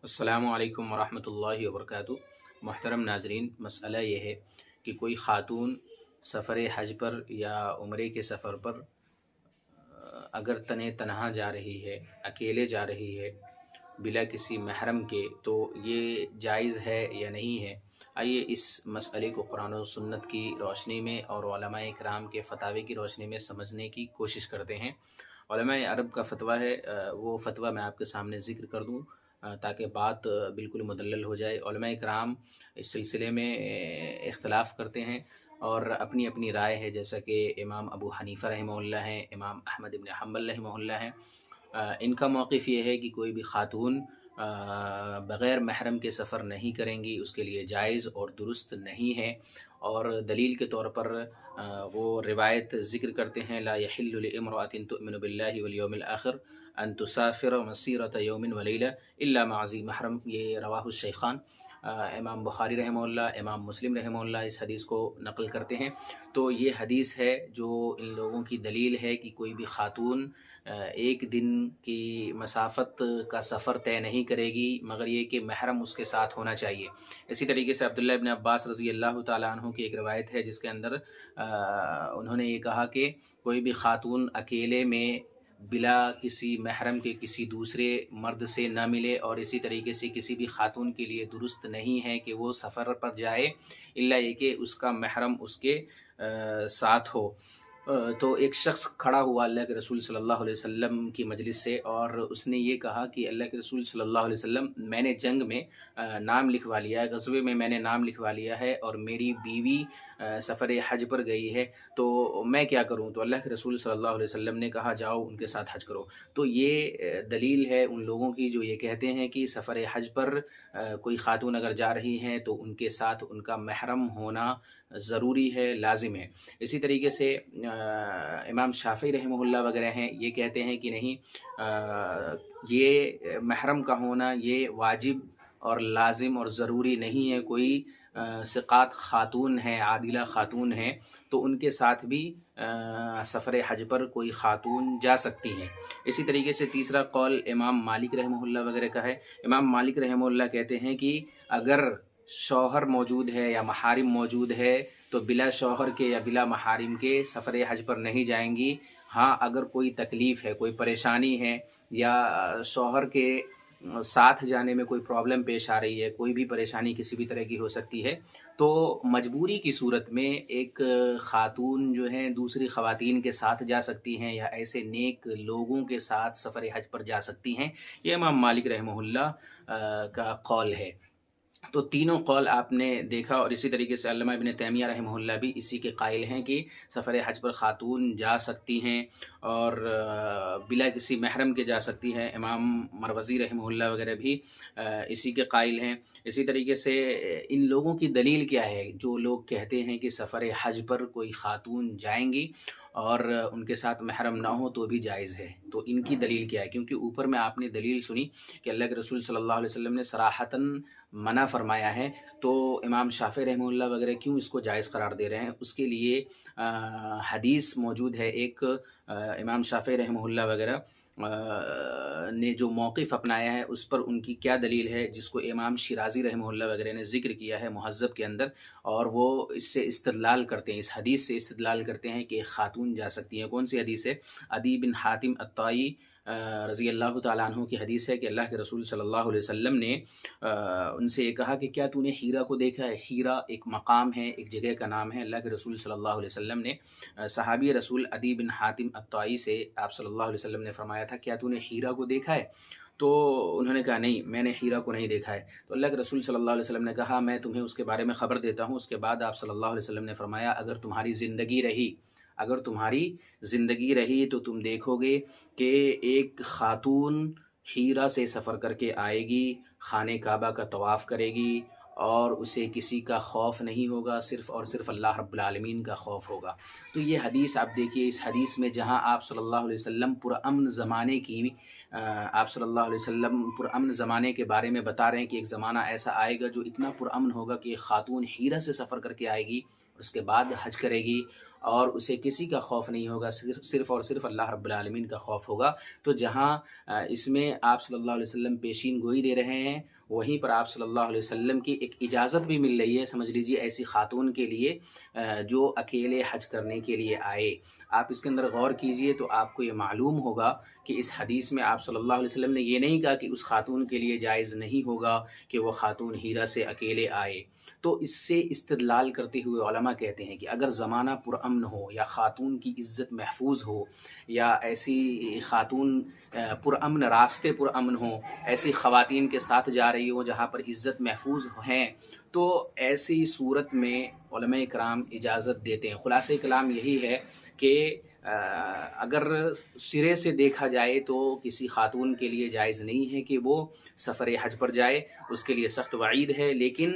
अस्सलामु अलैकुम वरहमतुल्लाहि वबरकातुहू। मुहतरम नाजरीन, मसला ये है कि कोई ख़ातून सफ़र हज पर या उम्रे के सफ़र पर अगर तने तनहा जा रही है, अकेले जा रही है बिला किसी महरम के, तो ये जायज़ है या नहीं है। आइए इस मसले को कुरान और सुन्नत की रोशनी में और उलमाए इकराम के फ़तावे की रोशनी में समझने की कोशिश करते हैं। उलमाए अरब का फ़तवा है, वो फ़तवा मैं आपके सामने ज़िक्र कर दूँ ताकि बात बिल्कुल मुदल्लल हो जाए। उलमाए इकराम इस सिलसिले में इख्तलाफ़ करते हैं और अपनी अपनी राय है, जैसा कि इमाम अबू हनीफ़ा रहमहुल्लाह हैं, इमाम अहमद इब्न हम्बल रहमहुल्लाह हैं। इनका मौक़िफ़ ये है कि कोई भी ख़ातून बग़ैर महरम के सफ़र नहीं करेंगी, उसके लिए जायज़ और दुरुस्त नहीं है। और दलील के तौर पर वो रिवायत ज़िक्र करते हैं, ला यहिल्लु लिइम्रअतिन तुअमिनु बिल्लाहि वल यौमिल आखिर अन तुसाफ़िर मसीरत यौमिन व लैला इल्ला मअ ज़ी महरम। ये रवाहु शेख़ान। इमाम बुखारी रहमहुल्लाह, इमाम मुस्लिम रहमहुल्लाह इस हदीस को नक़ल करते हैं। तो ये हदीस है जो इन लोगों की दलील है कि कोई भी ख़ातून एक दिन की मसाफ़त का सफ़र तय नहीं करेगी मगर ये कि महरम उसके साथ होना चाहिए। इसी तरीके से अब्दुल्ला इब्न अब्बास रज़ी अल्लाह तआला अन्हु की एक रिवायत है जिसके अंदर उन्होंने ये कहा कि कोई भी ख़ातून अकेले में बिला किसी महरम के किसी दूसरे मर्द से न मिले, और इसी तरीके से किसी भी ख़ातून के लिए दुरुस्त नहीं है कि वो सफ़र पर जाए इल्ला ये कि उसका महरम उसके साथ हो। तो एक शख्स खड़ा हुआ अल्लाह के रसूल सल्लल्लाहु अलैहि वसल्लम की मजलिस से और उसने ये कहा कि अल्लाह के रसूल सल्लल्लाहु अलैहि वसल्लम, मैंने जंग में नाम लिखवा लिया है, ग़ज़वे में मैंने नाम लिखवा लिया है और मेरी बीवी सफ़र हज पर गई है, तो मैं क्या करूं? तो अल्लाह के रसूल सल्लल्लाहु अलैहि वसल्लम ने कहा, जाओ उनके साथ हज करो। तो ये दलील है उन लोगों की जो ये कहते हैं कि सफ़र हज पर कोई ख़ातून अगर जा रही हैं तो उनके साथ उनका महरम होना ज़रूरी है, लाजिम है। इसी तरीके से इमाम शाफ़ी रहमहुल्लाह वगैरह हैं, ये कहते हैं कि नहीं, ये महरम का होना ये वाजिब और लाजिम और ज़रूरी नहीं है। कोई सिक़ात ख़ातून है, आदिला ख़ातून हैं, तो उनके साथ भी सफ़र हज पर कोई ख़ातून जा सकती हैं। इसी तरीके से तीसरा कौल इमाम मालिक रहमहुल्लाह वगैरह का है। इमाम मालिक रहमहुल्लाह कहते हैं कि अगर शौहर मौजूद है या महारिम मौजूद है तो बिला शौहर के या बिला महारिम के सफ़र हज पर नहीं जाएंगी। हाँ, अगर कोई तकलीफ़ है, कोई परेशानी है या शौहर के साथ जाने में कोई प्रॉब्लम पेश आ रही है, कोई भी परेशानी किसी भी तरह की हो सकती है, तो मजबूरी की सूरत में एक ख़ातून जो हैं दूसरी ख़वातीन के साथ जा सकती हैं या ऐसे नेक लोगों के साथ सफ़र हज पर जा सकती हैं। ये इमाम मालिक रहमहुल्लाह का कौल है। तो तीनों कौल आपने देखा। और इसी तरीके से अल्लामा इब्न तैमिया रहमहुल्लाह भी इसी के कायल हैं कि सफ़र हज पर ख़ातून जा सकती हैं और बिला किसी महरम के जा सकती हैं। इमाम मरवज़ी रहमहुल्लाह वगैरह भी इसी के कायल हैं। इसी तरीके से इन लोगों की दलील क्या है, जो लोग कहते हैं कि सफ़र हज पर कोई ख़ातून जाएंगी और उनके साथ महरम ना हो तो भी जायज़ है, तो इनकी दलील क्या है? क्योंकि ऊपर में आपने दलील सुनी कि अल्लाह के रसूल सल्लल्लाहु अलैहि वसल्लम ने सराहतन मना फरमाया है, तो इमाम शाफ़ी रहमहुल्लाह वगैरह क्यों इसको जायज़ करार दे रहे हैं? उसके लिए हदीस मौजूद है एक। इमाम शाफ़ी रहमहुल्लाह वगैरह ने जो मौक़िफ़ अपनाया है उस पर उनकी क्या दलील है, जिसको इमाम शिराज़ी रहमहुल्लाह वगैरह ने ज़िक्र किया है मुहज़्ज़ब के अंदर, और वो इससे इस्तिदलाल करते हैं, इस हदीस से इस्तिदलाल करते हैं कि ख़ातून जा सकती हैं। कौन सी हदीस है? अदी बिन हातिम अत्ताई रज़ी अल्लाह तआला अन्हु की हदीस है कि अल्लाह के रसूल सल्लल्लाहु अलैहि वसल्लम ने उनसे ये कहा कि क्या तूने हीरा को देखा है? हीरा एक मकाम है, एक जगह का नाम है। अल्लाह के रसूल सल्लल्लाहु अलैहि वसल्लम ने सहाबी रसूल अदी बिन हातिम अत्ताई से आप सल्लल्लाहु अलैहि वसल्लम ने फरमाया था, क्या तूने हीरा को देखा है? तो उन्होंने कहा, नहीं, मैंने हीरा को नहीं देखा है। तो अल्लाह के रसूल सल्लल्लाहु अलैहि वसल्लम ने कहा, मैं तुम्हें उसके बारे में ख़बर देता हूँ। उसके बाद आप सल्लल्लाहु अलैहि वसल्लम ने फरमाया, अगर तुम्हारी ज़िंदगी रही तो तुम देखोगे कि एक ख़ातून हीरा से सफ़र करके आएगी, खाने काबा का तवाफ़ करेगी और उसे किसी का खौफ नहीं होगा, सिर्फ़ और सिर्फ़ अल्लाह रब्बुल आलमीन का खौफ होगा। तो ये हदीस आप देखिए, इस हदीस में जहाँ आप सल्लल्लाहु अलैहि वसल्लम पुरअमन ज़माने की آپ صلی اللہ علیہ وسلم پرامن زمانے کے بارے میں بتا رہے ہیں کہ ایک زمانہ ایسا آئے گا جو اتنا پرامن ہوگا کہ ایک خاتون ہیرا سے سفر کر کے آئے گی اور اس کے بعد حج کرے گی اور اسے کسی کا خوف نہیں ہوگا، صرف اور صرف اللہ رب العالمین کا خوف ہوگا۔ تو جہاں اس میں آپ صلی اللہ علیہ وسلم پیشین گوئی دے رہے ہیں، وہیں پر آپ صلی اللہ علیہ وسلم کی ایک اجازت بھی مل رہی ہے، سمجھ لیجیے ایسی خاتون کے لیے جو اکیلے حج کرنے کے لیے آئے۔ آپ اس کے اندر غور کیجئے تو آپ کو یہ معلوم ہوگا کہ اس حدیث میں آپ صلی اللہ علیہ وسلم نے یہ نہیں کہا کہ اس خاتون کے لیے جائز نہیں ہوگا کہ وہ خاتون ہیرا سے اکیلے آئے۔ تو اس سے استدلال کرتے ہوئے علماء کہتے ہیں کہ اگر زمانہ پرامن ہو یا خاتون کی عزت محفوظ ہو یا ایسی خاتون پرامن راستے پرامن ہوں، ایسی خواتین کے ساتھ جا رہی ہوں جہاں پر عزت محفوظ ہیں، تو ایسی صورت میں علماء کرام اجازت دیتے ہیں۔ خلاصہ کلام یہی ہے کہ اگر سرے سے دیکھا جائے تو کسی خاتون کے لیے جائز نہیں ہے کہ وہ سفر حج پر جائے، اس کے لیے سخت وعید ہے، لیکن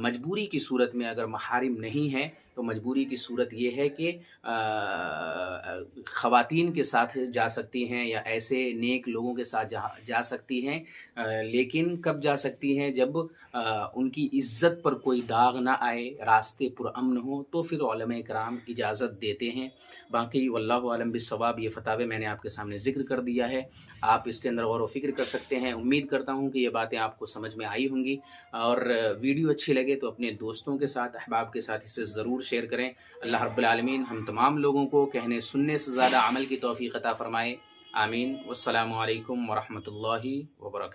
مجبوری کی صورت میں اگر محارم نہیں ہے تو مجبوری کی صورت یہ ہے کہ خواتین کے ساتھ جا سکتی ہیں یا ایسے نیک لوگوں کے ساتھ جا سکتی ہیں، لیکن کب جا سکتی ہیں؟ جب ان کی عزت پر کوئی داغ نہ آئے، راستے پرامن ہوں، تو پھر علماء کرام اجازت دیتے ہیں۔ باقی واللہ عالم بالصواب، یہ فتاوی میں نے آپ کے سامنے ذکر کر دیا ہے، آپ اس کے اندر غور و فکر کر سکتے ہیں۔ امید کرتا ہوں کہ یہ باتیں آپ کو سمجھ میں آئی ہوں گی، اور ویڈیو اچھی لگے تو اپنے دوستوں کے ساتھ، احباب کے ساتھ اسے ضرور شیئر کریں۔ اللہ رب العالمین ہم تمام لوگوں کو کہنے سننے سے زیادہ عمل کی توفیق عطا فرمائے، آمین۔ والسلام علیکم ورحمۃ اللہ وبرکاتہ۔